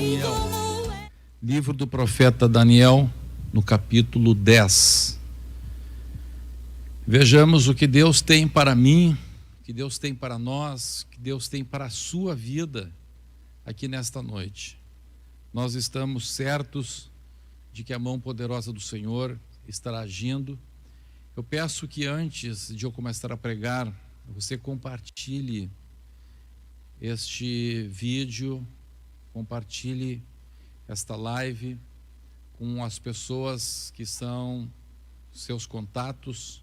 Daniel, livro do profeta Daniel, no capítulo 10. Vejamos o que Deus tem para mim, o que Deus tem para nós, o que Deus tem para a sua vida aqui nesta noite. Nós estamos certos de que a mão poderosa do Senhor estará agindo. Eu peço que antes de eu começar a pregar, você compartilhe este vídeo, compartilhe esta live com as pessoas que são seus contatos.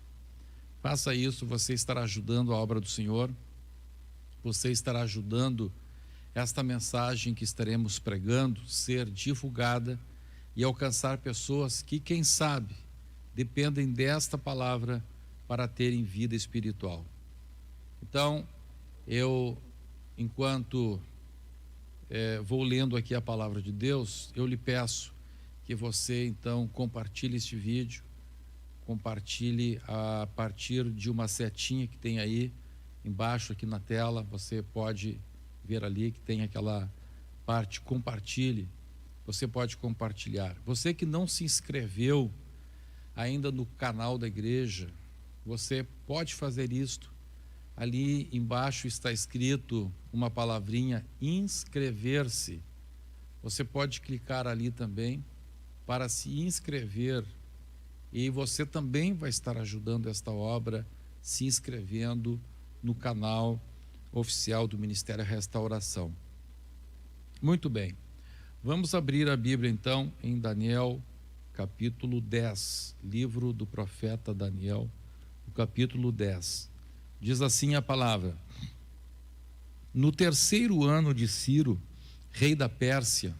Faça isso, você estará ajudando a obra do Senhor, você estará ajudando esta mensagem que estaremos pregando ser divulgada e alcançar pessoas que, quem sabe, dependem desta palavra para terem vida espiritual. Então, eu, enquanto vou lendo aqui a palavra de Deus, eu lhe peço que você, então, compartilhe este vídeo, compartilhe a partir de uma setinha que tem aí embaixo aqui na tela. Você pode ver ali que tem aquela parte, compartilhe. Você pode compartilhar. Você que não se inscreveu ainda no canal da igreja, você pode fazer isto. Ali embaixo está escrito uma palavrinha, inscrever-se. Você pode clicar ali também para se inscrever, e você também vai estar ajudando esta obra se inscrevendo no canal oficial do Ministério Restauração. Muito bem, vamos abrir a Bíblia então em Daniel capítulo 10, livro do profeta Daniel, o capítulo 10. Diz assim a palavra: no terceiro ano de Ciro, rei da Pérsia,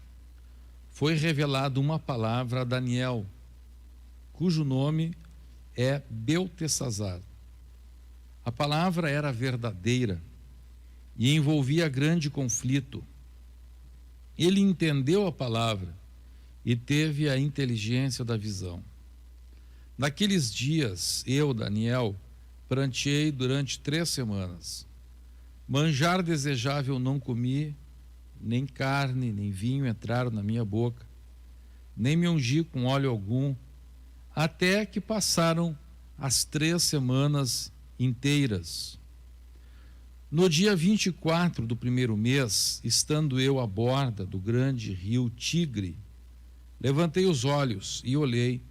foi revelada uma palavra a Daniel, cujo nome é Beltesazar. A palavra era verdadeira e envolvia grande conflito. Ele entendeu a palavra e teve a inteligência da visão. Naqueles dias, eu, Daniel, pranteei durante 3 semanas. Manjar desejável não comi, nem carne, nem vinho entraram na minha boca, nem me ungi com óleo algum, até que passaram as 3 semanas inteiras. No dia 24 do primeiro mês, estando eu à borda do grande rio Tigre, levantei os olhos e olhei,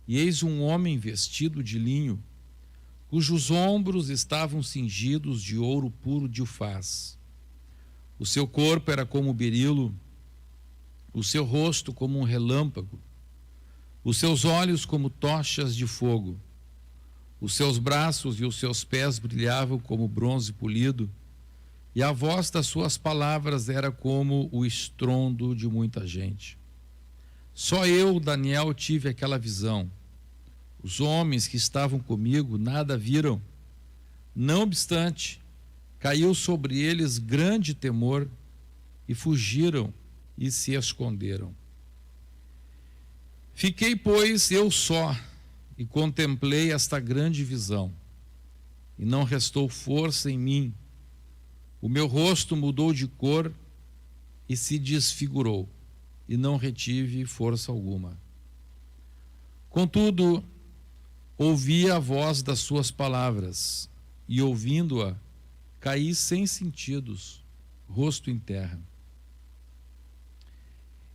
e eis um homem vestido de linho, cujos ombros estavam cingidos de ouro puro de Ufaz. O seu corpo era como berilo, o seu rosto como um relâmpago, os seus olhos como tochas de fogo, os seus braços e os seus pés brilhavam como bronze polido, e a voz das suas palavras era como o estrondo de muita gente. Só eu, Daniel, tive aquela visão. Os homens que estavam comigo nada viram. Não obstante, caiu sobre eles grande temor e fugiram e se esconderam. Fiquei, pois, eu só e contemplei esta grande visão, e não restou força em mim. O meu rosto mudou de cor e se desfigurou, e não retive força alguma. Contudo, ouvi a voz das suas palavras, e ouvindo-a, caí sem sentidos, rosto em terra.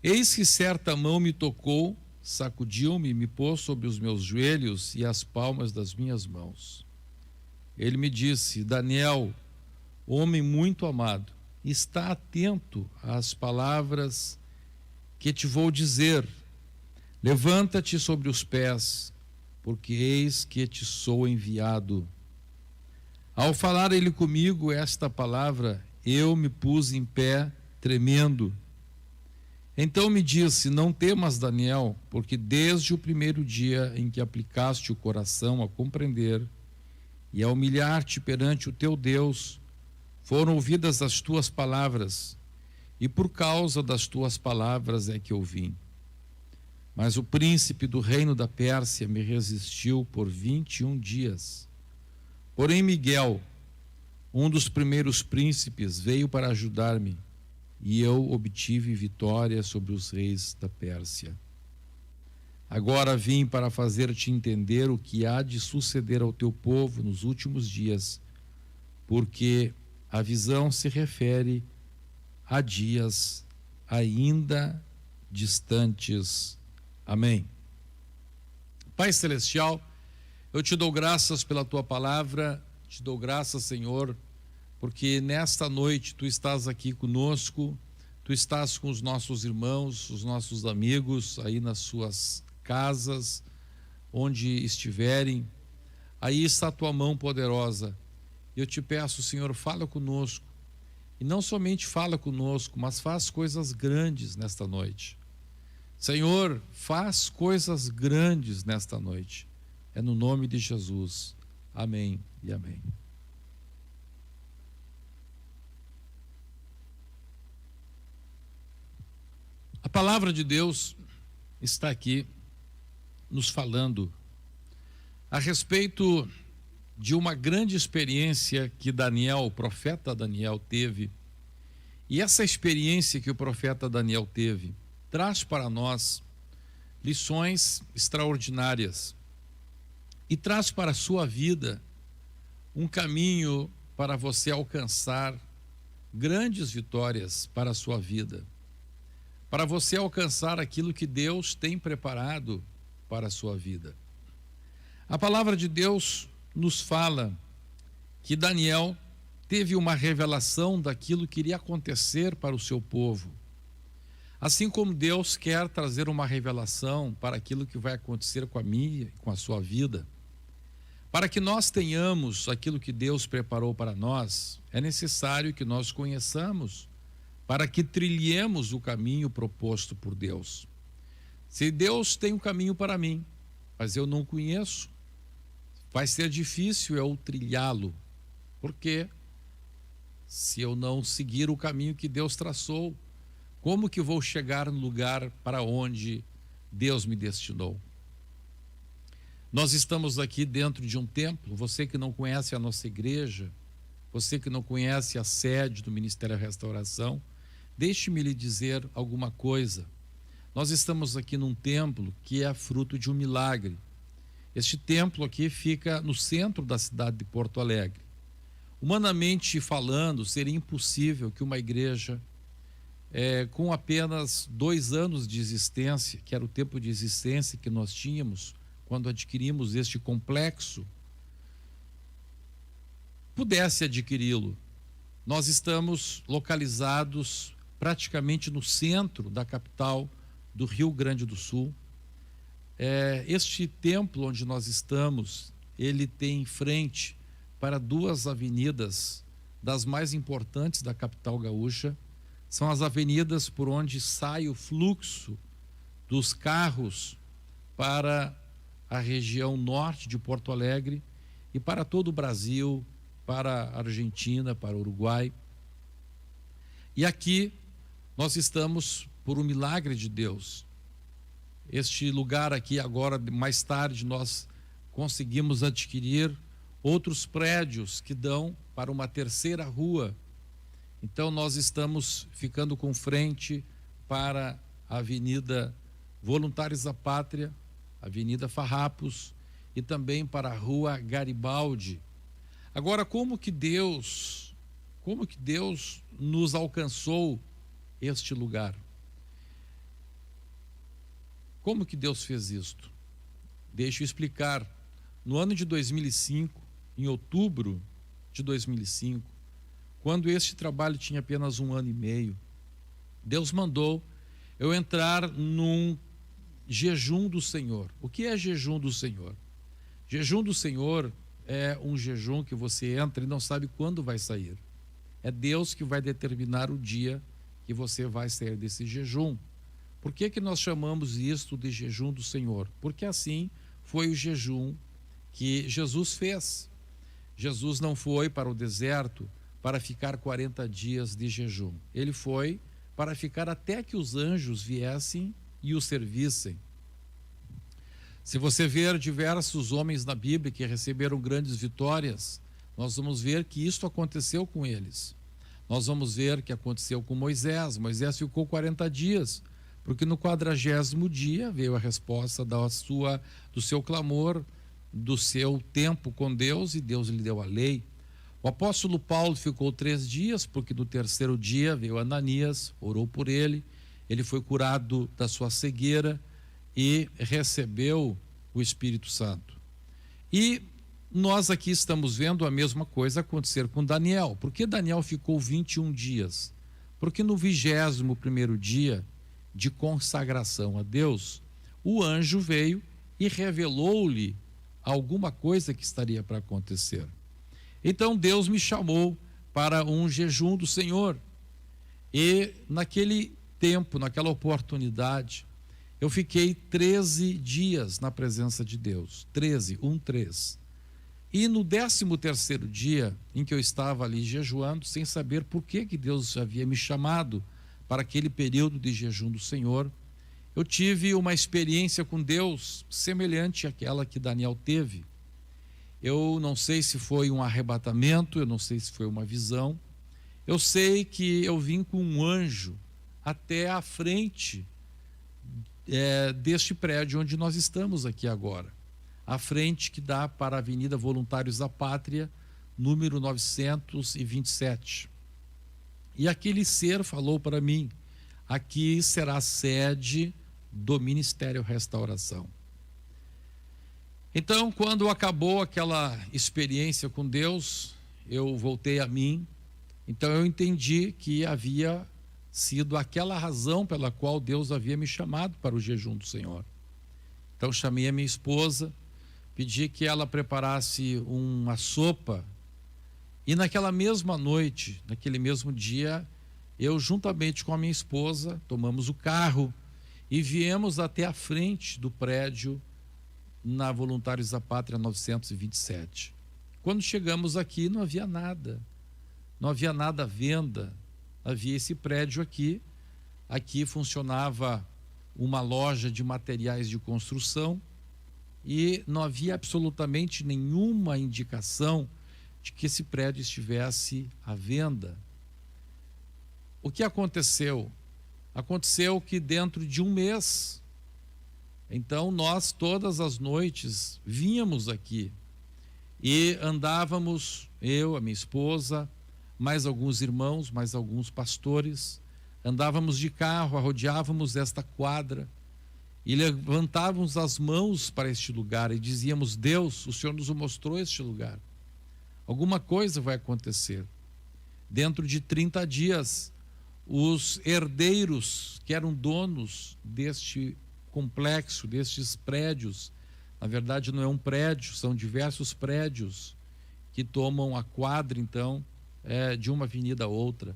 Eis que certa mão me tocou, sacudiu-me e me pôs sobre os meus joelhos e as palmas das minhas mãos. Ele me disse: Daniel, homem muito amado, está atento às palavras que te vou dizer. Levanta-te sobre os pés, porque eis que te sou enviado. Ao falar ele comigo esta palavra, eu me pus em pé, tremendo. Então me disse: não temas, Daniel, porque desde o primeiro dia em que aplicaste o coração a compreender e a humilhar-te perante o teu Deus, foram ouvidas as tuas palavras, e por causa das tuas palavras é que eu vim. Mas o príncipe do reino da Pérsia me resistiu por 21 dias. Porém Miguel, um dos primeiros príncipes, veio para ajudar-me, e eu obtive vitória sobre os reis da Pérsia. Agora vim para fazer-te entender o que há de suceder ao teu povo nos últimos dias, porque a visão se refere a dias ainda distantes. Amém. Pai Celestial, eu te dou graças pela tua palavra, te dou graças, Senhor, porque nesta noite tu estás aqui conosco, tu estás com os nossos irmãos, os nossos amigos aí nas suas casas, onde estiverem. Aí está a tua mão poderosa. Eu te peço, Senhor, fala conosco. E não somente fala conosco, mas faz coisas grandes nesta noite. Senhor, faz coisas grandes nesta noite. É no nome de Jesus. Amém e amém. A palavra de Deus está aqui nos falando a respeito de uma grande experiência que Daniel, o profeta Daniel, teve. E essa experiência que o profeta Daniel teve traz para nós lições extraordinárias e traz para a sua vida um caminho para você alcançar grandes vitórias para a sua vida, para você alcançar aquilo que Deus tem preparado para a sua vida. A palavra de Deus nos fala que Daniel teve uma revelação daquilo que iria acontecer para o seu povo. Assim como Deus quer trazer uma revelação para aquilo que vai acontecer com a minha e com a sua vida, para que nós tenhamos aquilo que Deus preparou para nós, é necessário que nós conheçamos, para que trilhemos o caminho proposto por Deus. Se Deus tem um caminho para mim, mas eu não conheço, vai ser difícil eu trilhá-lo, porque se eu não seguir o caminho que Deus traçou, como que vou chegar no lugar para onde Deus me destinou? Nós estamos aqui dentro de um templo. Você que não conhece a nossa igreja, você que não conhece a sede do Ministério da Restauração, deixe-me lhe dizer alguma coisa. Nós estamos aqui num templo que é fruto de um milagre. Este templo aqui fica no centro da cidade de Porto Alegre. Humanamente falando, seria impossível que uma igreja com apenas 2 anos de existência, que era o tempo de existência que nós tínhamos quando adquirimos este complexo, pudesse adquiri-lo. Nós estamos localizados praticamente no centro da capital do Rio Grande do Sul. Este templo onde nós estamos, ele tem frente para 2 avenidas das mais importantes da capital gaúcha. São as avenidas por onde sai o fluxo dos carros para a região norte de Porto Alegre e para todo o Brasil, para a Argentina, para o Uruguai. E aqui nós estamos por um milagre de Deus. Este lugar aqui agora, mais tarde, nós conseguimos adquirir outros prédios que dão para uma 3ª rua. Então nós estamos ficando com frente para a Avenida Voluntários da Pátria, Avenida Farrapos e também para a Rua Garibaldi. Agora, como que Deus nos alcançou este lugar? Como que Deus fez isto? Deixa eu explicar. No ano de 2005, em outubro de 2005, quando este trabalho tinha apenas 1 ano e meio, Deus mandou eu entrar num jejum do Senhor. O que é jejum do Senhor? Jejum do Senhor é um jejum que você entra e não sabe quando vai sair. É Deus que vai determinar o dia que você vai sair desse jejum. Por que que nós chamamos isto de jejum do Senhor? Porque assim foi o jejum que Jesus fez. Jesus não foi para o deserto para ficar 40 dias de jejum. Ele foi para ficar até que os anjos viessem e o servissem. Se você ver diversos homens na Bíblia que receberam grandes vitórias, nós vamos ver que isso aconteceu com eles. Nós vamos ver que aconteceu com Moisés. Moisés ficou 40 dias, porque no 40º dia veio a resposta do seu clamor, do seu tempo com Deus, e Deus lhe deu a lei. O apóstolo Paulo ficou 3 dias, porque no 3º dia veio Ananias, orou por ele, ele foi curado da sua cegueira e recebeu o Espírito Santo. E nós aqui estamos vendo a mesma coisa acontecer com Daniel. Por que Daniel ficou 21 dias? Porque no 21º dia de consagração a Deus, o anjo veio e revelou-lhe alguma coisa que estaria para acontecer. Então Deus me chamou para um jejum do Senhor. E naquele tempo, naquela oportunidade, eu fiquei 13 dias na presença de Deus. 13. E no 13º dia, em que eu estava ali jejuando, sem saber por que Deus havia me chamado para aquele período de jejum do Senhor, eu tive uma experiência com Deus semelhante àquela que Daniel teve. Eu não sei se foi um arrebatamento, eu não sei se foi uma visão. Eu sei que eu vim com um anjo até a frente deste prédio onde nós estamos aqui agora. A frente que dá para a Avenida Voluntários da Pátria, número 927. E aquele ser falou para mim: aqui será a sede do Ministério Restauração. Então, quando acabou aquela experiência com Deus, eu voltei a mim. Então eu entendi que havia sido aquela razão pela qual Deus havia me chamado para o jejum do Senhor. Então chamei a minha esposa, pedi que ela preparasse uma sopa, e naquela mesma noite, naquele mesmo dia, eu juntamente com a minha esposa tomamos o carro e viemos até a frente do prédio na Voluntários da Pátria 927. Quando chegamos aqui, não havia nada à venda. Havia esse prédio aqui funcionava uma loja de materiais de construção e não havia absolutamente nenhuma indicação de que esse prédio estivesse à venda. O que aconteceu? Aconteceu que dentro de um mês, então nós todas as noites vínhamos aqui e andávamos, eu, a minha esposa, mais alguns irmãos, mais alguns pastores, andávamos de carro, rodeávamos esta quadra e levantávamos as mãos para este lugar e dizíamos: Deus, o Senhor nos mostrou este lugar, alguma coisa vai acontecer. Dentro de 30 dias, os herdeiros que eram donos deste complexo, destes prédios, na verdade não é um prédio, são diversos prédios que tomam a quadra, então, de uma avenida a outra.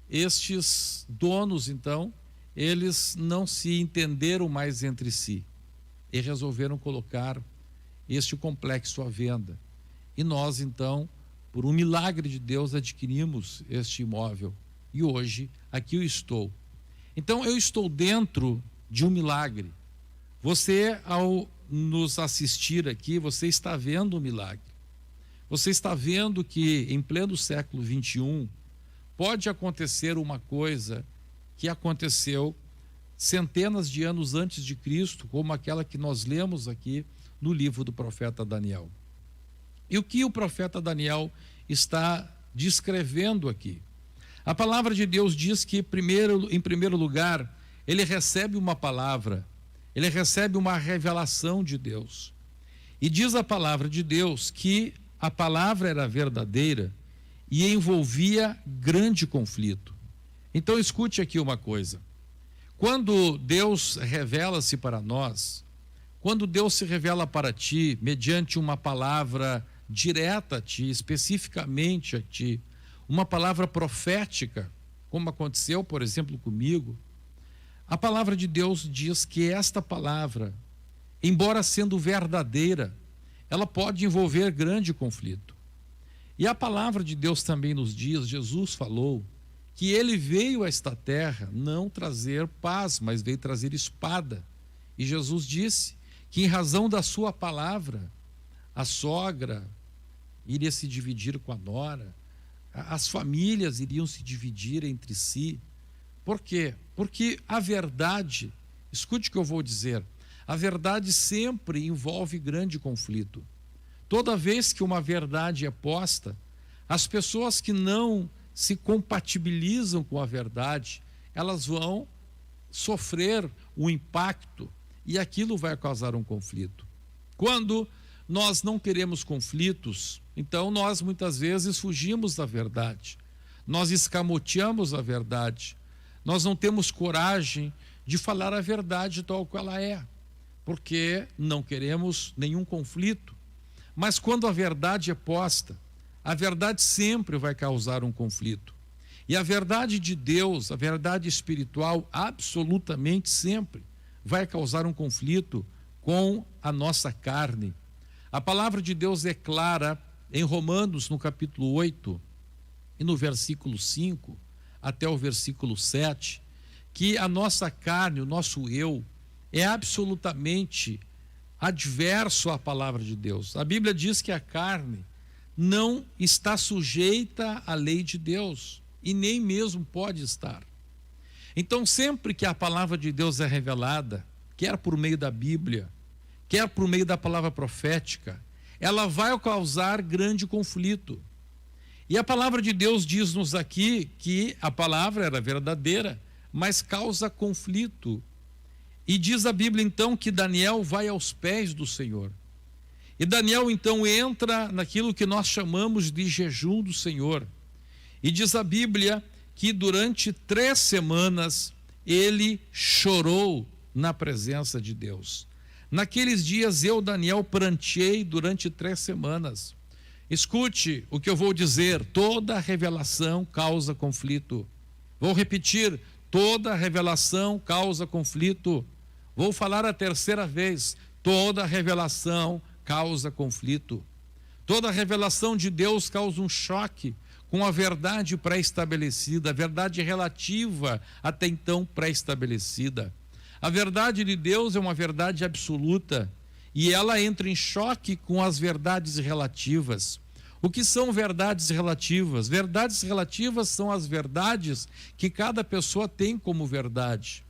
Estes donos, então, eles não se entenderam mais entre si e resolveram colocar este complexo à venda. E nós, então, por um milagre de Deus, adquirimos este imóvel. E hoje, aqui eu estou. Então, eu estou dentro de um milagre. Você, ao nos assistir aqui, você está vendo o milagre. Você está vendo que em pleno século XXI pode acontecer uma coisa que aconteceu centenas de anos antes de Cristo, como aquela que nós lemos aqui no livro do profeta Daniel. E o que o profeta Daniel está descrevendo aqui? A palavra de Deus diz que, em primeiro lugar, ele recebe uma palavra, ele recebe uma revelação de Deus. E diz a palavra de Deus que a palavra era verdadeira e envolvia grande conflito. Então escute aqui uma coisa: quando Deus revela-se para nós, quando Deus se revela para ti mediante uma palavra direta a ti, especificamente a ti, uma palavra profética, como aconteceu, por exemplo, comigo, a palavra de Deus diz que esta palavra, embora sendo verdadeira, ela pode envolver grande conflito. E a palavra de Deus também nos diz, Jesus falou, que ele veio a esta terra não trazer paz, mas veio trazer espada. E Jesus disse que em razão da sua palavra, a sogra iria se dividir com a nora, as famílias iriam se dividir entre si. Por quê? Porque a verdade, escute o que eu vou dizer, a verdade sempre envolve grande conflito. Toda vez que uma verdade é posta, as pessoas que não se compatibilizam com a verdade, elas vão sofrer o impacto e aquilo vai causar um conflito. Quando nós não queremos conflitos, então nós muitas vezes fugimos da verdade, nós escamoteamos a verdade, nós não temos coragem de falar a verdade tal qual ela é, porque não queremos nenhum conflito. Mas quando a verdade é posta, a verdade sempre vai causar um conflito. E a verdade de Deus, a verdade espiritual, absolutamente sempre vai causar um conflito com a nossa carne. A palavra de Deus é clara em Romanos, no capítulo 8, e no versículo 5, até o versículo 7, que a nossa carne, o nosso eu, é absolutamente adverso à palavra de Deus. A Bíblia diz que a carne não está sujeita à lei de Deus, e nem mesmo pode estar. Então, sempre que a palavra de Deus é revelada, quer por meio da Bíblia, quer por meio da palavra profética, ela vai causar grande conflito. E a palavra de Deus diz-nos aqui que a palavra era verdadeira, mas causa conflito. E diz a Bíblia então que Daniel vai aos pés do Senhor. E Daniel então entra naquilo que nós chamamos de jejum do Senhor. E diz a Bíblia que durante 3 semanas ele chorou na presença de Deus. Naqueles dias eu, Daniel, pranteei durante 3 semanas. Escute o que eu vou dizer: toda revelação causa conflito. Vou repetir: toda revelação causa conflito. Vou falar a 3ª vez: toda revelação causa conflito. Toda revelação de Deus causa um choque com a verdade pré-estabelecida, a verdade relativa até então pré-estabelecida. A verdade de Deus é uma verdade absoluta e ela entra em choque com as verdades relativas. O que são verdades relativas? Verdades relativas são as verdades que cada pessoa tem como verdade.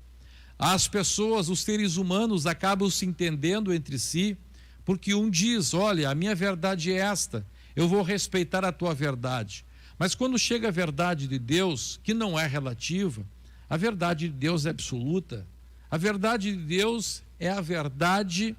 As pessoas, os seres humanos, acabam se entendendo entre si, porque um diz: olha, a minha verdade é esta, eu vou respeitar a tua verdade. Mas quando chega a verdade de Deus, que não é relativa, a verdade de Deus é absoluta. A verdade de Deus é a verdade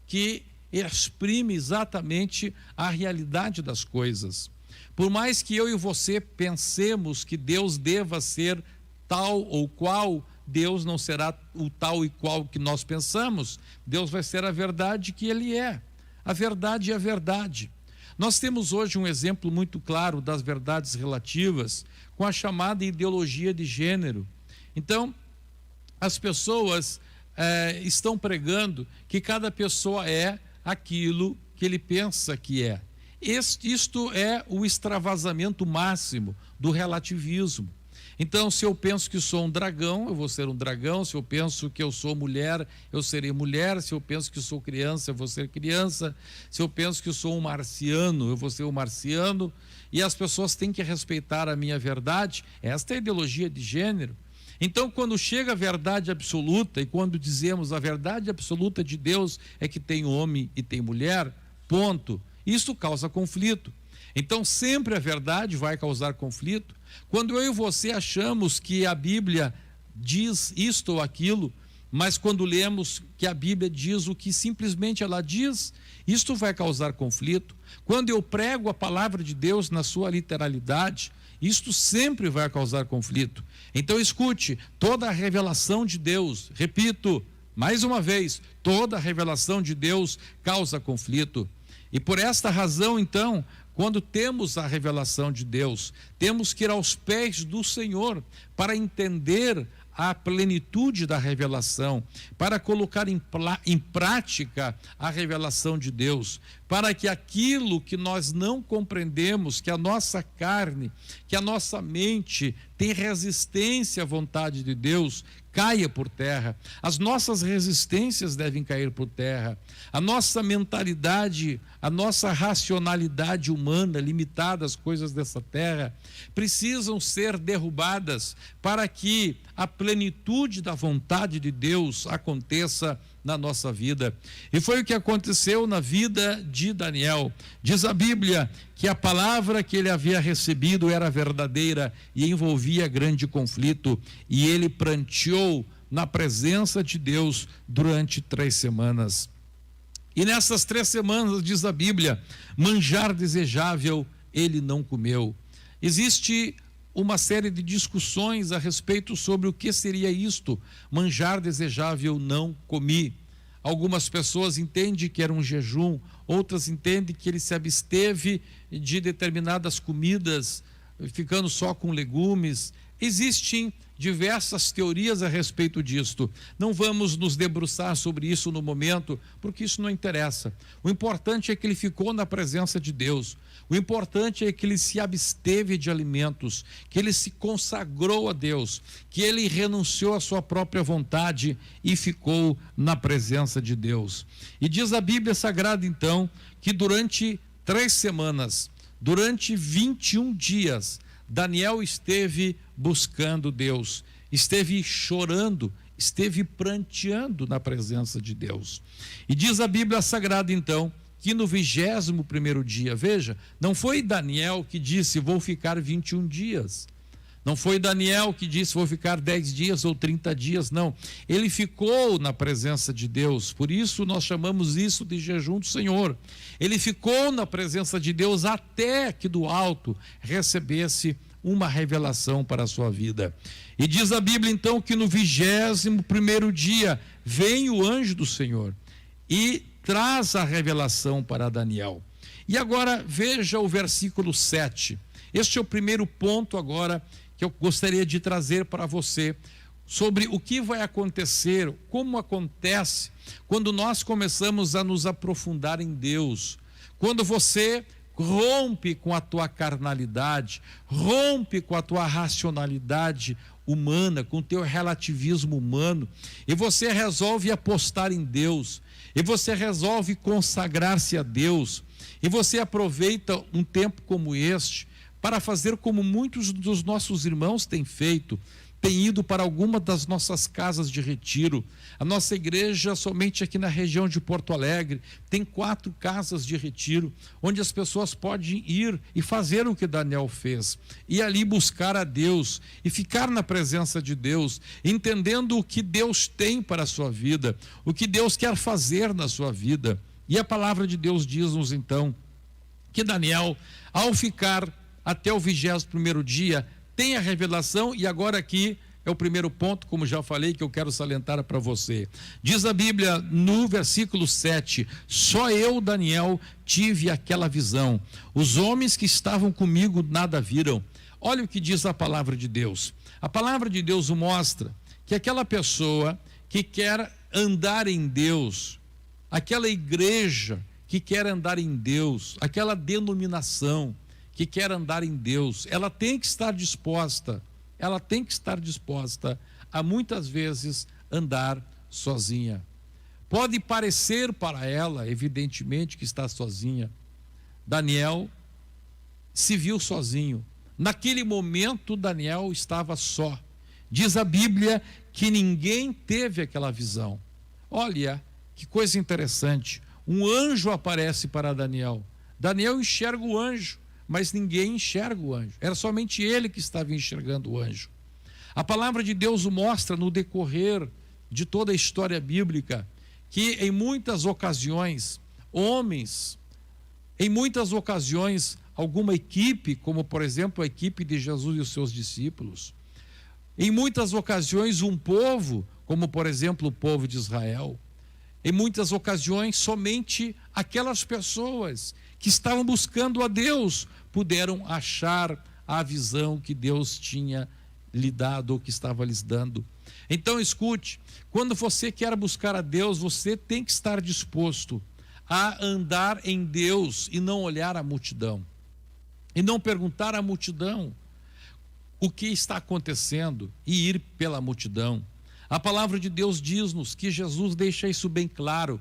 que exprime exatamente a realidade das coisas. Por mais que eu e você pensemos que Deus deva ser tal ou qual, Deus não será o tal e qual que nós pensamos. Deus vai ser a verdade que Ele é. A verdade é a verdade. Nós temos hoje um exemplo muito claro das verdades relativas com a chamada ideologia de gênero. Então, as pessoas estão pregando que cada pessoa é aquilo que ele pensa que é. Isto é o extravasamento máximo do relativismo. Então, se eu penso que sou um dragão, eu vou ser um dragão. Se eu penso que eu sou mulher, eu serei mulher. Se eu penso que sou criança, eu vou ser criança. Se eu penso que eu sou um marciano, eu vou ser um marciano. E as pessoas têm que respeitar a minha verdade. Esta é a ideologia de gênero. Então, quando chega a verdade absoluta, e quando dizemos a verdade absoluta de Deus é que tem homem e tem mulher, ponto, isso causa conflito. Então, sempre a verdade vai causar conflito. Quando eu e você achamos que a Bíblia diz isto ou aquilo, mas quando lemos que a Bíblia diz o que simplesmente ela diz, isto vai causar conflito. Quando eu prego a palavra de Deus na sua literalidade, isto sempre vai causar conflito. Então escute, toda a revelação de Deus, repito, mais uma vez, toda a revelação de Deus causa conflito. E por esta razão, então, quando temos a revelação de Deus, temos que ir aos pés do Senhor para entender a plenitude da revelação, para colocar em prática a revelação de Deus, para que aquilo que nós não compreendemos, que a nossa carne, que a nossa mente tem resistência à vontade de Deus, caia por terra. As nossas resistências devem cair por terra. A nossa mentalidade, a nossa racionalidade humana, limitada às coisas dessa terra, precisam ser derrubadas para que a plenitude da vontade de Deus aconteça na nossa vida. E foi o que aconteceu na vida de Daniel. Diz a Bíblia que a palavra que ele havia recebido era verdadeira e envolvia grande conflito, e ele pranteou na presença de Deus durante 3 semanas. E nessas 3 semanas, diz a Bíblia, manjar desejável ele não comeu. Existe uma série de discussões a respeito sobre o que seria isto, manjar desejável não comi. Algumas pessoas entendem que era um jejum, outras entendem que ele se absteve de determinadas comidas, ficando só com legumes. Existem diversas teorias a respeito disto. Não vamos nos debruçar sobre isso no momento, porque isso não interessa. O importante é que ele ficou na presença de Deus. O importante é que ele se absteve de alimentos, que ele se consagrou a Deus, que ele renunciou à sua própria vontade e ficou na presença de Deus. E diz a Bíblia Sagrada, então, que durante 3 semanas, durante 21 dias, Daniel esteve buscando Deus, esteve chorando, esteve pranteando na presença de Deus. E diz a Bíblia Sagrada, então, que no 21º dia, veja, não foi Daniel que disse, vou ficar 21 dias. Não foi Daniel que disse, vou ficar 10 dias ou 30 dias, não. Ele ficou na presença de Deus, por isso nós chamamos isso de jejum do Senhor. Ele ficou na presença de Deus até que do alto recebesse uma revelação para a sua vida. E diz a Bíblia então que no 21º dia vem o anjo do Senhor e traz a revelação para Daniel. E agora veja o versículo 7. Este é o primeiro ponto agora que eu gostaria de trazer para você, sobre o que vai acontecer, como acontece quando nós começamos a nos aprofundar em Deus. Quando você rompe com a tua carnalidade, rompe com a tua racionalidade humana, com o teu relativismo humano, e você resolve apostar em Deus, e você resolve consagrar-se a Deus, e você aproveita um tempo como este para fazer como muitos dos nossos irmãos têm feito, têm ido para alguma das nossas casas de retiro. A nossa igreja, somente aqui na região de Porto Alegre, tem 4 casas de retiro, onde as pessoas podem ir e fazer o que Daniel fez, e ali buscar a Deus, e ficar na presença de Deus, entendendo o que Deus tem para a sua vida, o que Deus quer fazer na sua vida. E a palavra de Deus diz-nos então, que Daniel, ao ficar até o 21º dia, tem a revelação. E agora aqui é o primeiro ponto, como já falei, que eu quero salientar para você. Diz a Bíblia no versículo 7, só eu, Daniel, tive aquela visão. Os homens que estavam comigo nada viram. Olha o que diz a palavra de Deus. A palavra de Deus mostra que aquela pessoa que quer andar em Deus, aquela igreja que quer andar em Deus, aquela denominação que quer andar em Deus, ela tem que estar disposta a muitas vezes andar sozinha. Pode parecer para ela, evidentemente, que está sozinha. Daniel se viu sozinho. Naquele momento, Daniel estava só. Diz a Bíblia que ninguém teve aquela visão. Olha, que coisa interessante. Um anjo aparece para Daniel. Daniel enxerga o anjo, mas ninguém enxerga o anjo. Era somente ele que estava enxergando o anjo. A palavra de Deus o mostra no decorrer de toda a história bíblica, que em muitas ocasiões, homens, em muitas ocasiões, alguma equipe, como por exemplo a equipe de Jesus e os seus discípulos, em muitas ocasiões um povo, como por exemplo o povo de Israel, em muitas ocasiões somente aquelas pessoas que estavam buscando a Deus puderam achar a visão que Deus tinha lhe dado ou que estava lhes dando. Então escute, quando você quer buscar a Deus, você tem que estar disposto a andar em Deus e não olhar a multidão, e não perguntar à multidão o que está acontecendo e ir pela multidão. A palavra de Deus diz-nos que Jesus deixa isso bem claro,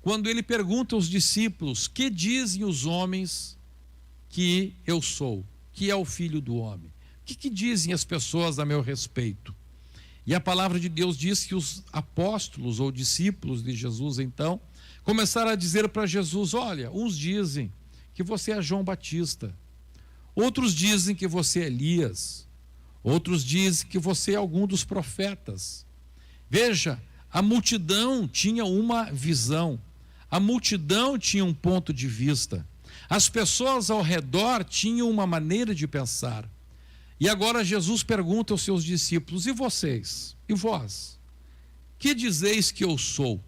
quando ele pergunta aos discípulos: que dizem os homens que eu sou, que é o Filho do Homem? O que dizem as pessoas a meu respeito? E a palavra de Deus diz que os apóstolos ou discípulos de Jesus então começaram a dizer para Jesus: olha, uns dizem que você é João Batista, outros dizem que você é Elias, outros dizem que você é algum dos profetas. Veja, a multidão tinha uma visão, a multidão tinha um ponto de vista, as pessoas ao redor tinham uma maneira de pensar. E agora Jesus pergunta aos seus discípulos: e vocês? E vós? Que dizeis que eu sou?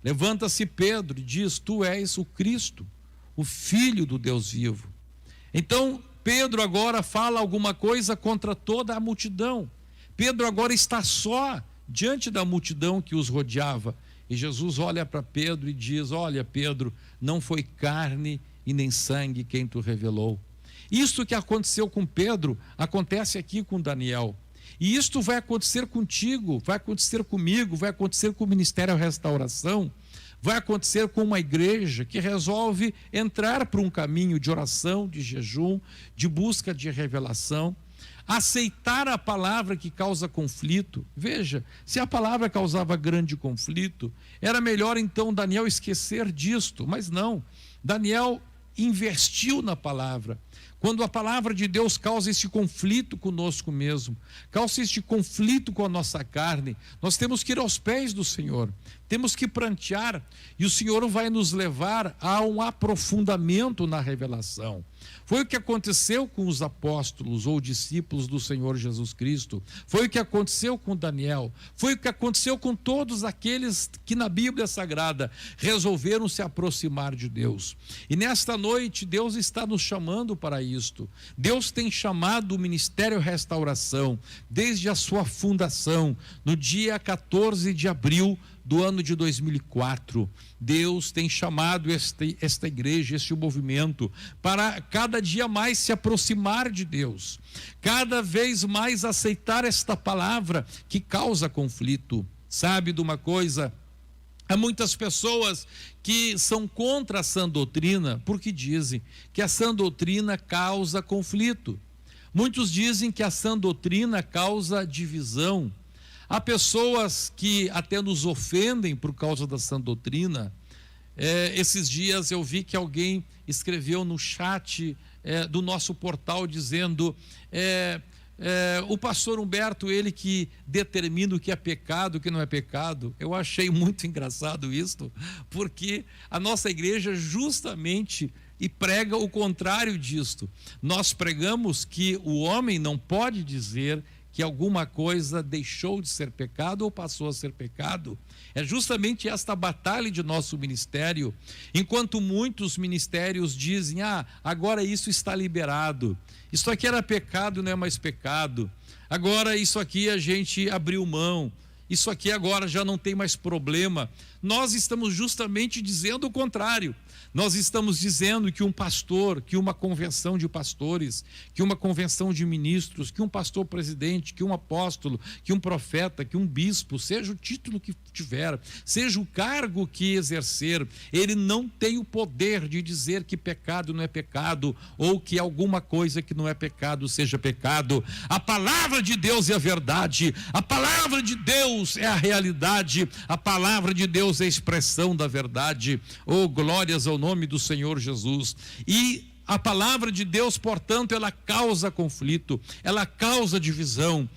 Levanta-se Pedro e diz: tu és o Cristo, o Filho do Deus vivo. Então Pedro agora fala alguma coisa contra toda a multidão. Pedro agora está só diante da multidão que os rodeava. E Jesus olha para Pedro e diz: olha, Pedro, não foi carne e nem sangue quem tu revelou. Isso que aconteceu com Pedro, acontece aqui com Daniel. E isto vai acontecer contigo, vai acontecer comigo, vai acontecer com o Ministério Restauração, vai acontecer com uma igreja que resolve entrar por um caminho de oração, de jejum, de busca de revelação, aceitar a palavra que causa conflito. Veja, se a palavra causava grande conflito, era melhor então Daniel esquecer disto, mas não, Daniel investiu na palavra. Quando a palavra de Deus causa este conflito conosco mesmo, causa este conflito com a nossa carne, nós temos que ir aos pés do Senhor, temos que prantear, e o Senhor vai nos levar a um aprofundamento na revelação. Foi o que aconteceu com os apóstolos ou discípulos do Senhor Jesus Cristo, foi o que aconteceu com Daniel, foi o que aconteceu com todos aqueles que na Bíblia Sagrada resolveram se aproximar de Deus. E nesta noite Deus está nos chamando para isto. Deus tem chamado o Ministério Restauração desde a sua fundação, no dia 14 de abril do ano de 2004, Deus tem chamado esta igreja, este movimento, para cada dia mais se aproximar de Deus, cada vez mais aceitar esta palavra que causa conflito. Sabe de uma coisa? Há muitas pessoas que são contra a sã doutrina, porque dizem que a sã doutrina causa conflito. Muitos dizem que a sã doutrina causa divisão. Há pessoas que até nos ofendem por causa da sã doutrina. Esses dias eu vi que alguém escreveu no chat do nosso portal dizendo: o pastor Humberto, ele que determina o que é pecado, o que não é pecado. Eu achei muito engraçado isso, porque a nossa igreja justamente e prega o contrário disto. Nós pregamos que o homem não pode dizer que alguma coisa deixou de ser pecado ou passou a ser pecado. É justamente esta batalha de nosso ministério. Enquanto muitos ministérios dizem: agora isso está liberado, isso aqui era pecado, não é mais pecado, agora isso aqui a gente abriu mão, isso aqui agora já não tem mais problema. Nós estamos justamente dizendo o contrário. Nós estamos dizendo que um pastor, que uma convenção de pastores, que uma convenção de ministros, que um pastor presidente, que um apóstolo, que um profeta, que um bispo, seja o título que tiver, seja o cargo que exercer, ele não tem o poder de dizer que pecado não é pecado, ou que alguma coisa que não é pecado seja pecado. A palavra de Deus é a verdade, a palavra de Deus é a realidade, a palavra de Deus é a expressão da verdade. Oh, glórias ao nome do Senhor Jesus. E a palavra de Deus, portanto, ela causa conflito, ela causa divisão.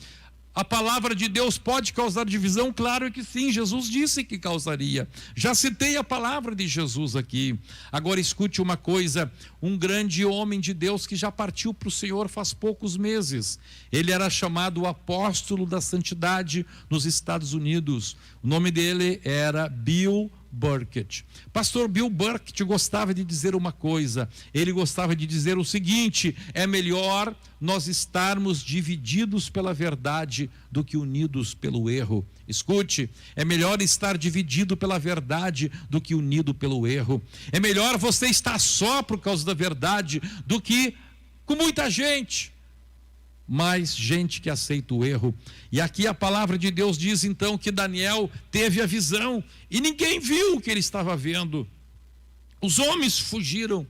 A palavra de Deus pode causar divisão? Claro que sim, Jesus disse que causaria. Já citei a palavra de Jesus aqui. Agora escute uma coisa: um grande homem de Deus que já partiu para o Senhor faz poucos meses. Ele era chamado o apóstolo da santidade nos Estados Unidos. O nome dele era Bill Burkett. Pastor Bill Burkett gostava de dizer uma coisa. Ele gostava de dizer o seguinte: é melhor nós estarmos divididos pela verdade do que unidos pelo erro. Escute, é melhor estar dividido pela verdade do que unido pelo erro. É melhor você estar só por causa da verdade do que com muita gente, mais gente que aceita o erro. E aqui a palavra de Deus diz então que Daniel teve a visão e ninguém viu o que ele estava vendo. Os homens fugiram,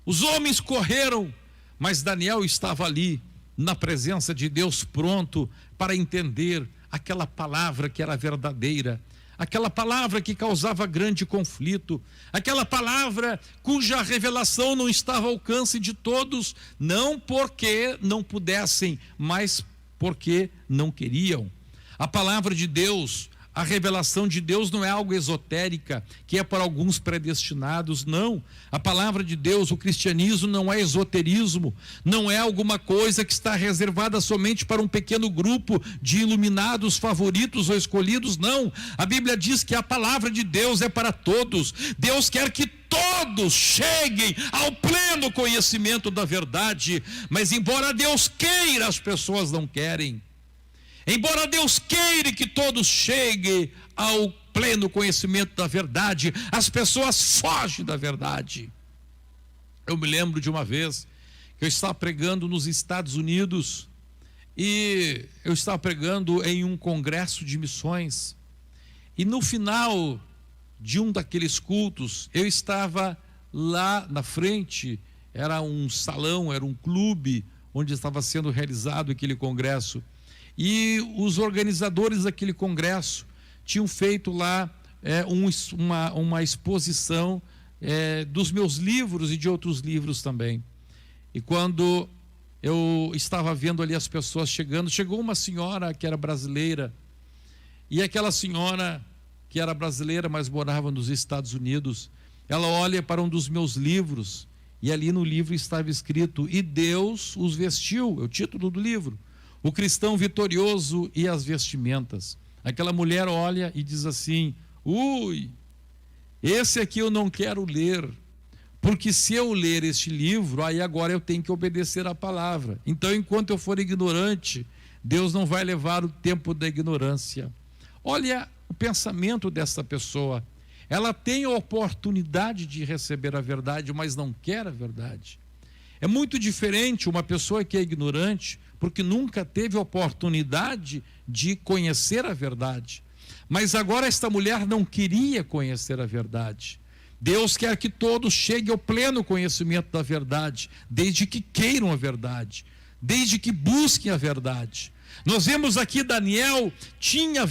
os homens correram, mas Daniel estava ali na presença de Deus, pronto para entender aquela palavra que era verdadeira, aquela palavra que causava grande conflito, aquela palavra cuja revelação não estava ao alcance de todos, não porque não pudessem, mas porque não queriam. A palavra de Deus, a revelação de Deus não é algo esotérica, que é para alguns predestinados, não. A palavra de Deus, o cristianismo não é esoterismo, não é alguma coisa que está reservada somente para um pequeno grupo de iluminados, favoritos ou escolhidos, não. A Bíblia diz que a palavra de Deus é para todos. Deus quer que todos cheguem ao pleno conhecimento da verdade, mas embora Deus queira, as pessoas não querem. Embora Deus queira que todos cheguem ao pleno conhecimento da verdade, as pessoas fogem da verdade. Eu me lembro de uma vez que eu estava pregando nos Estados Unidos e eu estava pregando em um congresso de missões, e no final de um daqueles cultos eu estava lá na frente. Era um salão, era um clube onde estava sendo realizado aquele congresso. E os organizadores daquele congresso tinham feito lá uma exposição dos meus livros e de outros livros também. E quando eu estava vendo ali as pessoas chegando, chegou uma senhora que era brasileira, e aquela senhora que era brasileira, mas morava nos Estados Unidos, ela olha para um dos meus livros, e ali no livro estava escrito: "E Deus os vestiu", é o título do livro, "o cristão vitorioso e as vestimentas". Aquela mulher olha e diz assim: "Ui, esse aqui eu não quero ler, porque se eu ler este livro, aí agora eu tenho que obedecer à palavra. Então, enquanto eu for ignorante, Deus não vai levar o tempo da ignorância". Olha o pensamento dessa pessoa. Ela tem a oportunidade de receber a verdade, mas não quer a verdade. É muito diferente uma pessoa que é ignorante, porque nunca teve oportunidade de conhecer a verdade. Mas agora esta mulher não queria conhecer a verdade. Deus quer que todos cheguem ao pleno conhecimento da verdade, desde que queiram a verdade, desde que busquem a verdade. Nós vemos aqui Daniel tinha a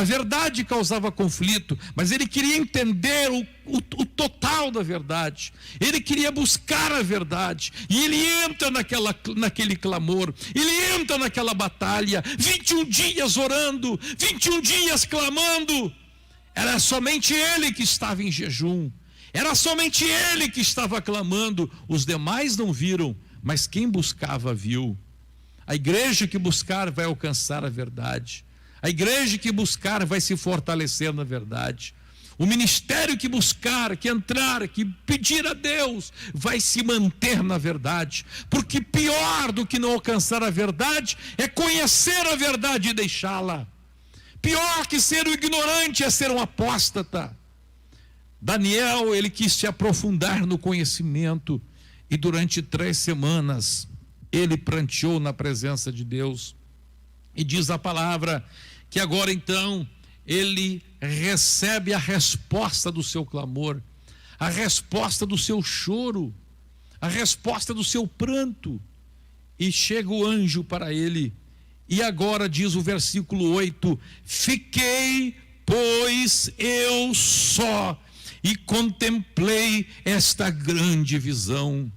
verdade causava conflito, mas ele queria entender o total da verdade, ele queria buscar a verdade, e ele entra naquele clamor, ele entra naquela batalha, 21 dias orando, 21 dias clamando. Era somente ele que estava em jejum, era somente ele que estava clamando, os demais não viram, mas quem buscava viu. A igreja que buscar vai alcançar a verdade. A igreja que buscar vai se fortalecer na verdade. O ministério que buscar, que entrar, que pedir a Deus, vai se manter na verdade. Porque pior do que não alcançar a verdade é conhecer a verdade e deixá-la. Pior que ser um ignorante é ser um apóstata. Daniel, ele quis se aprofundar no conhecimento, e durante 3 semanas ele pranteou na presença de Deus. E diz a palavra que agora então ele recebe a resposta do seu clamor, a resposta do seu choro, a resposta do seu pranto. E chega o anjo para ele. E agora diz o versículo 8: "Fiquei, pois, eu só, e contemplei esta grande visão".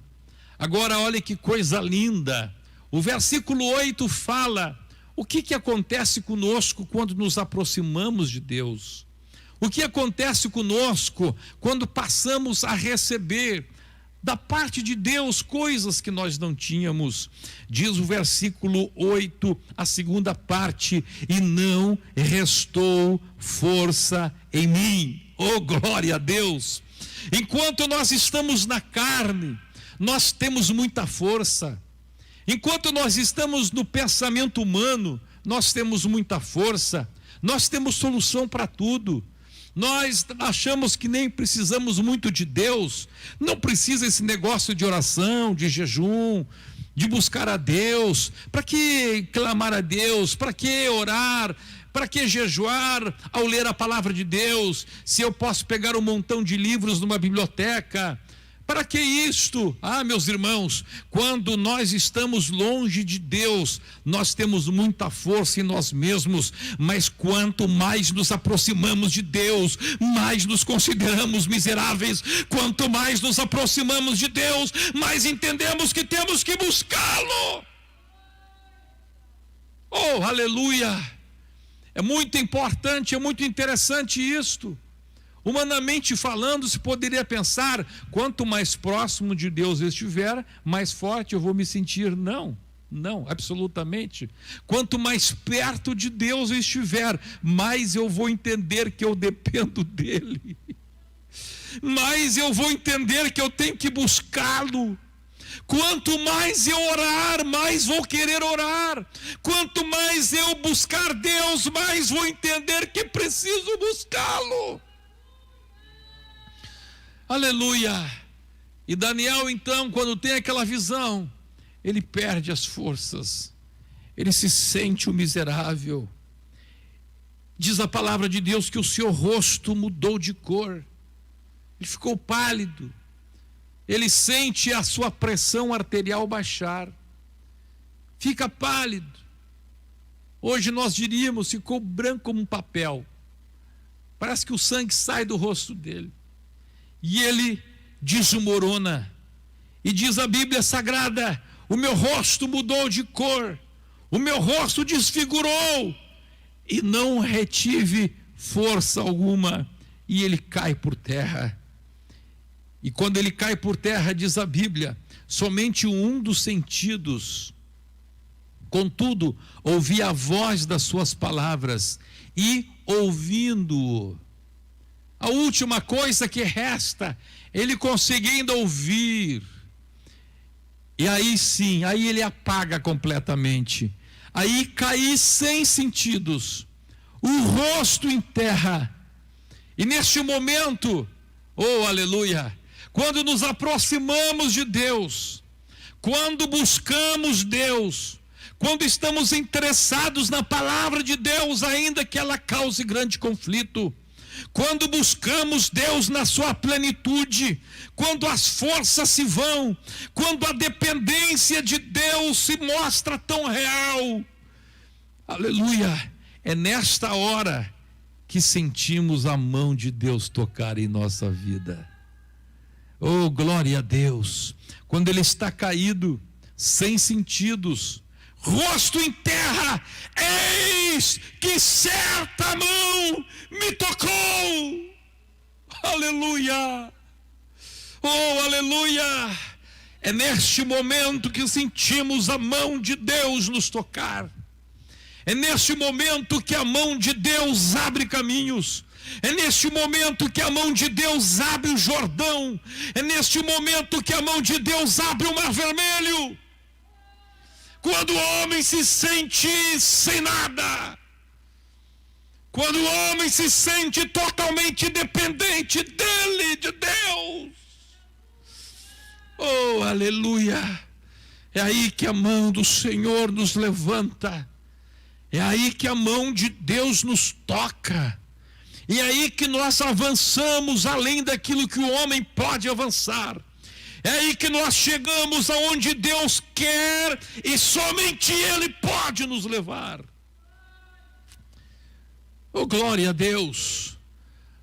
Agora olha que coisa linda, o versículo 8 fala o que acontece conosco quando nos aproximamos de Deus, o que acontece conosco quando passamos a receber da parte de Deus coisas que nós não tínhamos. Diz o versículo 8, a segunda parte: "E não restou força em mim". Oh, glória a Deus! Enquanto nós estamos na carne, nós temos muita força. Enquanto nós estamos no pensamento humano, nós temos muita força. Nós temos solução para tudo. Nós achamos que nem precisamos muito de Deus. Não precisa esse negócio de oração, de jejum, de buscar a Deus. Para que clamar a Deus? Para que orar? Para que jejuar ao ler a palavra de Deus? Se eu posso pegar um montão de livros numa biblioteca? Para que isto? Meus irmãos, quando nós estamos longe de Deus, nós temos muita força em nós mesmos, mas quanto mais nos aproximamos de Deus, mais nos consideramos miseráveis. Quanto mais nos aproximamos de Deus, mais entendemos que temos que buscá-lo. Oh, aleluia! É muito importante, é muito interessante isto. Humanamente falando, se poderia pensar, quanto mais próximo de Deus eu estiver, mais forte eu vou me sentir. Não, absolutamente. Quanto mais perto de Deus eu estiver, mais eu vou entender que eu dependo dele. Mais eu vou entender que eu tenho que buscá-lo. Quanto mais eu orar, mais vou querer orar. Quanto mais eu buscar Deus, mais vou entender que preciso buscá-lo. Aleluia! E Daniel, então, quando tem aquela visão, ele perde as forças, ele se sente o miserável. Diz a palavra de Deus que o seu rosto mudou de cor, ele ficou pálido, ele sente a sua pressão arterial baixar, fica pálido. Hoje nós diríamos, ficou branco como um papel, parece que o sangue sai do rosto dele. E ele desmorona. E diz a Bíblia Sagrada: o meu rosto mudou de cor, o meu rosto desfigurou, e não retive força alguma. E ele cai por terra. E quando ele cai por terra, diz a Bíblia, somente um dos sentidos, contudo, ouvia a voz das suas palavras, e ouvindo-o, a última coisa que resta, ele conseguindo ouvir. E aí sim, aí ele apaga completamente. Aí cai sem sentidos, o rosto em terra. E neste momento, oh aleluia, quando nos aproximamos de Deus, quando buscamos Deus, quando estamos interessados na palavra de Deus, ainda que ela cause grande conflito, quando buscamos Deus na sua plenitude, quando as forças se vão, quando a dependência de Deus se mostra tão real, aleluia, é nesta hora que sentimos a mão de Deus tocar em nossa vida. Oh, glória a Deus! Quando ele está caído, sem sentidos, rosto em terra, eis que certa mão me tocou. Aleluia! Oh, aleluia! É neste momento que sentimos a mão de Deus nos tocar. É neste momento que a mão de Deus abre caminhos. É neste momento que a mão de Deus abre o Jordão. É neste momento que a mão de Deus abre o Mar Vermelho. Quando o homem se sente sem nada, quando o homem se sente totalmente dependente dele, de Deus, oh aleluia, é aí que a mão do Senhor nos levanta, é aí que a mão de Deus nos toca, e é aí que nós avançamos além daquilo que o homem pode avançar. É aí que nós chegamos aonde Deus quer e somente Ele pode nos levar. Oh, glória a Deus!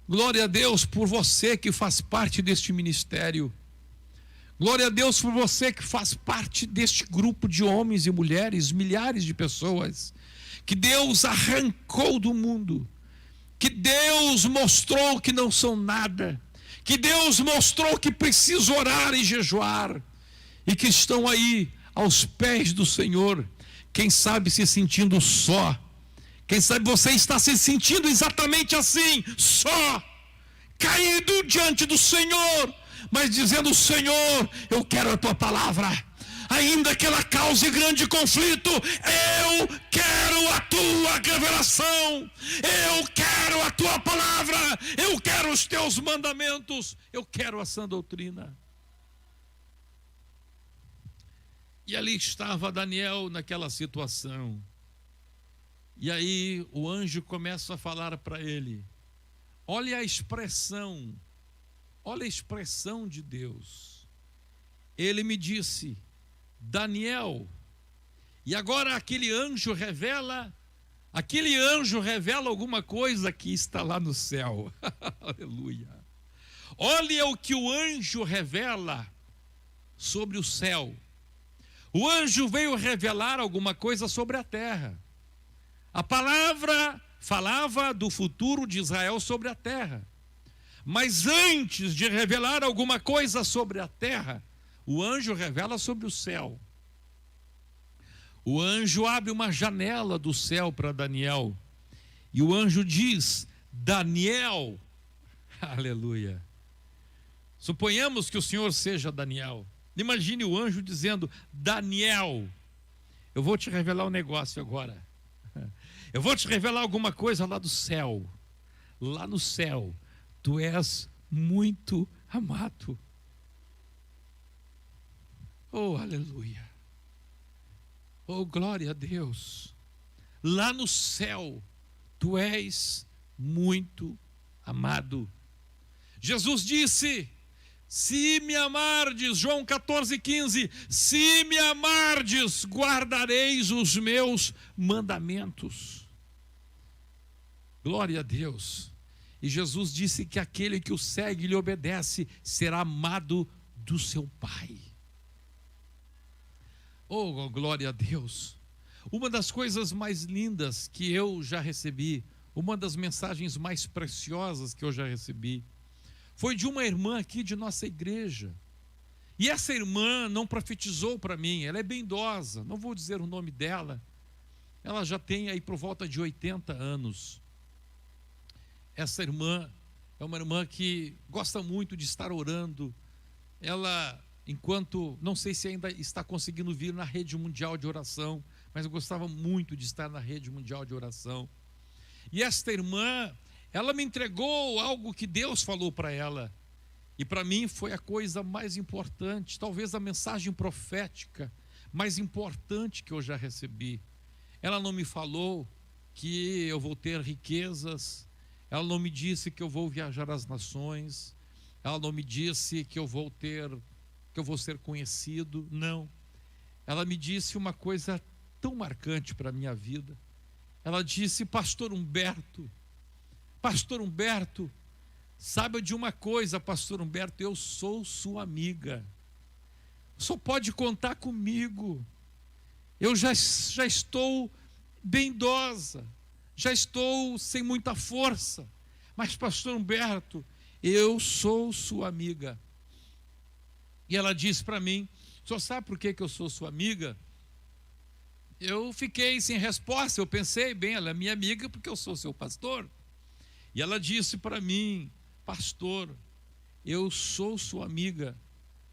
Glória a Deus por você que faz parte deste ministério. Glória a Deus por você que faz parte deste grupo de homens e mulheres, milhares de pessoas, que Deus arrancou do mundo, que Deus mostrou que não são nada, que Deus mostrou que precisa orar e jejuar, e que estão aí aos pés do Senhor, quem sabe se sentindo só, quem sabe você está se sentindo exatamente assim, só, caído diante do Senhor, mas dizendo: Senhor, eu quero a tua palavra. Ainda que ela cause grande conflito, eu quero a tua revelação, eu quero a tua palavra, eu quero os teus mandamentos, eu quero a sã doutrina. E ali estava Daniel naquela situação. E aí o anjo começa a falar para ele. Olha a expressão de Deus. Ele me disse: Daniel, e agora aquele anjo revela alguma coisa que está lá no céu. Aleluia. Olha o que o anjo revela sobre o céu. O anjo veio revelar alguma coisa sobre a terra. A palavra falava do futuro de Israel sobre a terra. Mas antes de revelar alguma coisa sobre a terra, o anjo revela sobre o céu. O anjo abre uma janela do céu para Daniel. E o anjo diz: Daniel, aleluia. Suponhamos que o Senhor seja Daniel. Imagine o anjo dizendo: Daniel, eu vou te revelar um negócio agora. Eu vou te revelar alguma coisa lá do céu. Lá no céu, tu és muito amado. Oh, aleluia. Oh, glória a Deus. Lá no céu, tu és muito amado. Jesus disse: se me amardes, João 14,15, se me amardes, guardareis os meus mandamentos. Glória a Deus. E Jesus disse que aquele que o segue e lhe obedece será amado do seu Pai. Oh, glória a Deus. Uma das coisas mais lindas que eu já recebi, uma das mensagens mais preciosas que eu já recebi, foi de uma irmã aqui de nossa igreja. E essa irmã não profetizou para mim, ela é bem idosa, não vou dizer o nome dela. Ela já tem aí por volta de 80 anos. Essa irmã é uma irmã que gosta muito de estar orando. Ela, enquanto, não sei se ainda está conseguindo vir na rede mundial de oração, mas eu gostava muito de estar na rede mundial de oração. E esta irmã, ela me entregou algo que Deus falou para ela. E para mim foi a coisa mais importante, talvez a mensagem profética mais importante que eu já recebi. Ela não me falou que eu vou ter riquezas, ela não me disse que eu vou viajar às nações, ela não me disse que eu vou ser conhecido, não. Ela me disse uma coisa tão marcante para a minha vida. Ela disse: Pastor Humberto, saiba de uma coisa, Pastor Humberto, eu sou sua amiga. Só pode contar comigo. Eu já estou bem idosa, já estou sem muita força. Mas, Pastor Humberto, eu sou sua amiga. E ela disse para mim: só sabe por que eu sou sua amiga? Eu fiquei sem resposta, eu pensei, bem, ela é minha amiga porque eu sou seu pastor. E ela disse para mim: pastor, eu sou sua amiga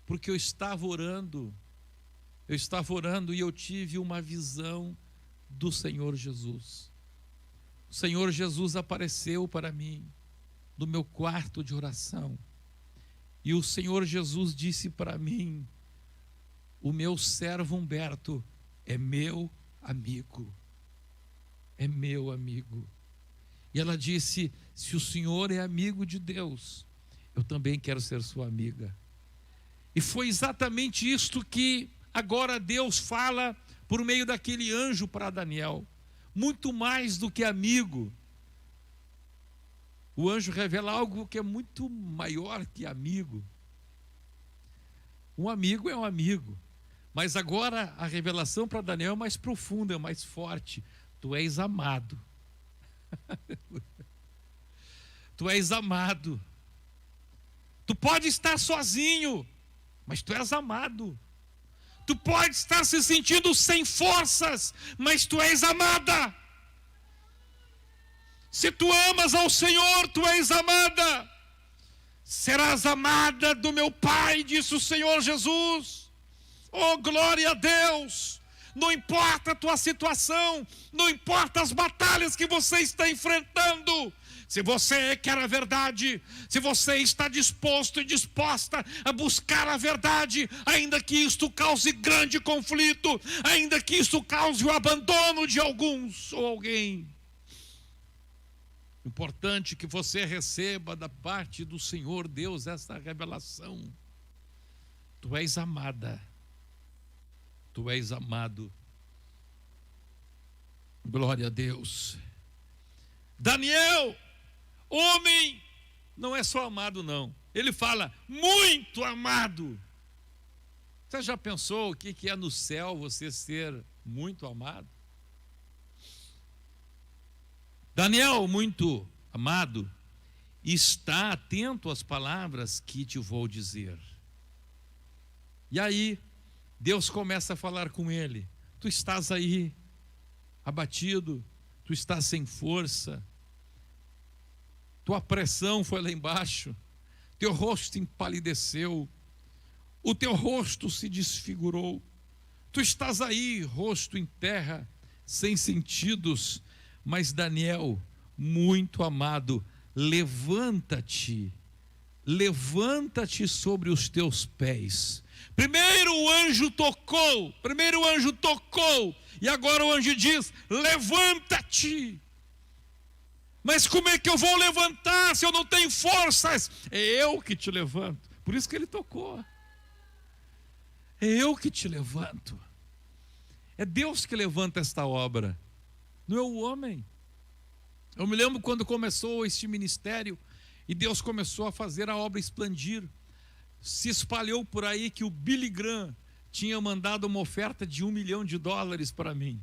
porque eu estava orando e eu tive uma visão do Senhor Jesus. O Senhor Jesus apareceu para mim no meu quarto de oração. E o Senhor Jesus disse para mim: o meu servo Humberto é meu amigo. É meu amigo. E ela disse: se o senhor é amigo de Deus, eu também quero ser sua amiga. E foi exatamente isto que agora Deus fala por meio daquele anjo para Daniel. Muito mais do que amigo. O anjo revela algo que é muito maior que amigo. Um amigo é um amigo. Mas agora a revelação para Daniel é mais profunda, é mais forte. Tu és amado. Tu és amado. Tu pode estar sozinho, mas tu és amado. Tu pode estar se sentindo sem forças, mas tu és amada. Se tu amas ao Senhor, tu és amada. serás amada do meu Pai, disse o Senhor Jesus. Oh, glória a Deus! Não importa a tua situação, não importa as batalhas que você está enfrentando, se você quer a verdade, se você está disposto e disposta a buscar a verdade, ainda que isto cause grande conflito, ainda que isto cause o abandono de alguns ou alguém, importante que você receba da parte do Senhor Deus esta revelação: tu és amada, tu és amado. Glória a Deus. Daniel, homem, não é só amado não, ele fala muito amado. Você já pensou o que é no céu você ser muito amado? Daniel, muito amado, está atento às palavras que te vou dizer. E aí, Deus começa a falar com ele: tu estás aí, abatido, tu estás sem força, tua pressão foi lá embaixo, teu rosto empalideceu, o teu rosto se desfigurou, tu estás aí, rosto em terra, sem sentidos. Mas Daniel, muito amado, levanta-te sobre os teus pés. Primeiro o anjo tocou, e agora o anjo diz: levanta-te. Mas como é que eu vou levantar se eu não tenho forças? É eu que te levanto. Por isso que ele tocou. É eu que te levanto. É Deus que levanta esta obra, não é o homem. Eu me lembro quando começou este ministério e Deus começou a fazer a obra expandir. Se espalhou por aí que o Billy Graham tinha mandado uma oferta de $1 milhão para mim.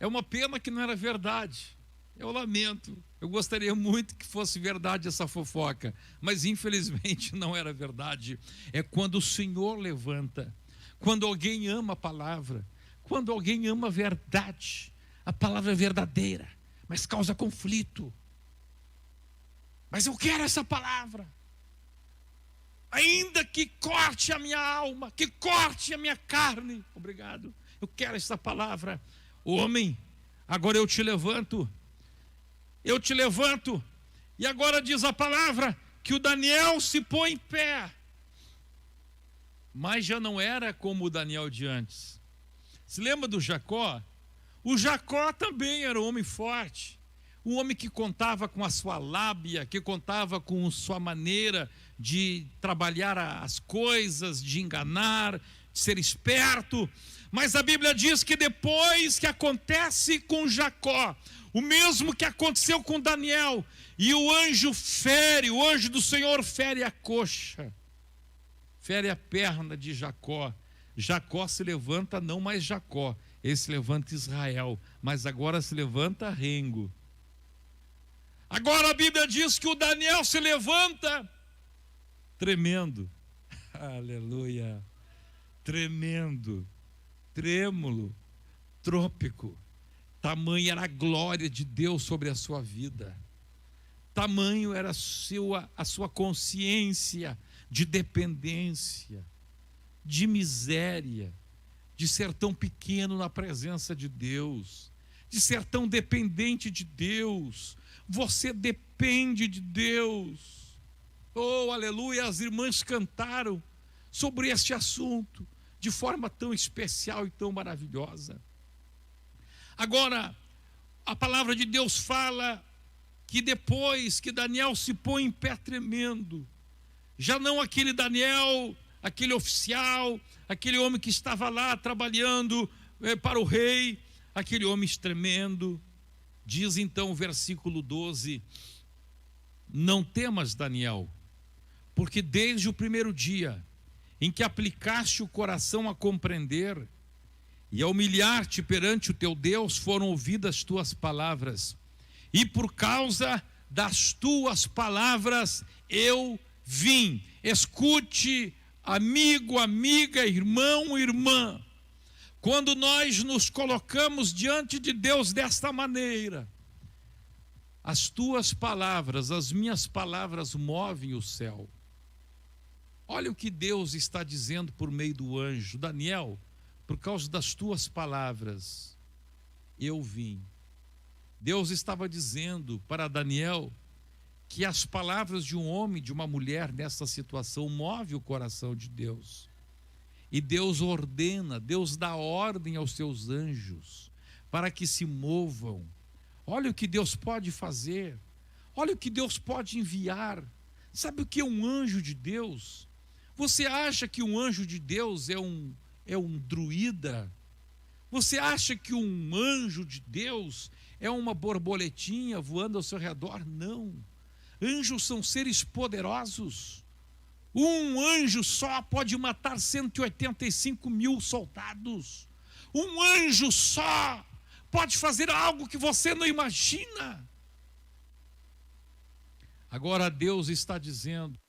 É uma pena que não era verdade. Eu lamento. Eu gostaria muito que fosse verdade essa fofoca, mas infelizmente não era verdade. É quando o Senhor levanta, quando alguém ama a palavra, quando alguém ama a verdade. A palavra é verdadeira, mas causa conflito. Mas eu quero essa palavra. Ainda que corte a minha alma, que corte a minha carne. Obrigado. Eu quero essa palavra. Homem, agora eu te levanto. Eu te levanto. E agora diz a palavra que o Daniel se põe em pé. Mas já não era como o Daniel de antes. Se lembra do Jacó? O Jacó também era um homem forte, um homem que contava com a sua lábia, que contava com sua maneira de trabalhar as coisas, de enganar, de ser esperto. Mas a Bíblia diz que depois que acontece com Jacó, o mesmo que aconteceu com Daniel, e o anjo do Senhor fere a coxa, fere a perna de Jacó. Jacó se levanta, não mais Jacó, ele se levanta Israel, mas agora se levanta Rengo. Agora a Bíblia diz que o Daniel se levanta tremendo, aleluia, tremendo, trêmulo, trópico. Tamanha era a glória de Deus sobre a sua vida, tamanho era a sua consciência de dependência, de miséria, de ser tão pequeno na presença de Deus, de ser tão dependente de Deus. Você depende de Deus. Oh, aleluia, as irmãs cantaram sobre este assunto de forma tão especial e tão maravilhosa. Agora, a palavra de Deus fala que depois que Daniel se põe em pé tremendo, já não aquele Daniel, aquele oficial, aquele homem que estava lá trabalhando para o rei, aquele homem tremendo. Diz então o versículo 12: não temas, Daniel, porque desde o primeiro dia em que aplicaste o coração a compreender e a humilhar-te perante o teu Deus, foram ouvidas tuas palavras, e por causa das tuas palavras eu vim. Escute, amigo, amiga, irmão, irmã, quando nós nos colocamos diante de Deus desta maneira, As tuas palavras, as minhas palavras movem o céu. Olha o que Deus está dizendo por meio do anjo. Daniel, por causa das tuas palavras, eu vim. Deus estava dizendo para Daniel que as palavras de um homem, de uma mulher nessa situação move o coração de Deus. E Deus ordena, Deus dá ordem aos seus anjos para que se movam. Olha o que Deus pode fazer. Olha o que Deus pode enviar. Sabe o que é um anjo de Deus? Você acha que um anjo de Deus é um druida? Você acha que um anjo de Deus é uma borboletinha voando ao seu redor? Não. Anjos são seres poderosos. Um anjo só pode matar 185 mil soldados. Um anjo só pode fazer algo que você não imagina. Agora Deus está dizendo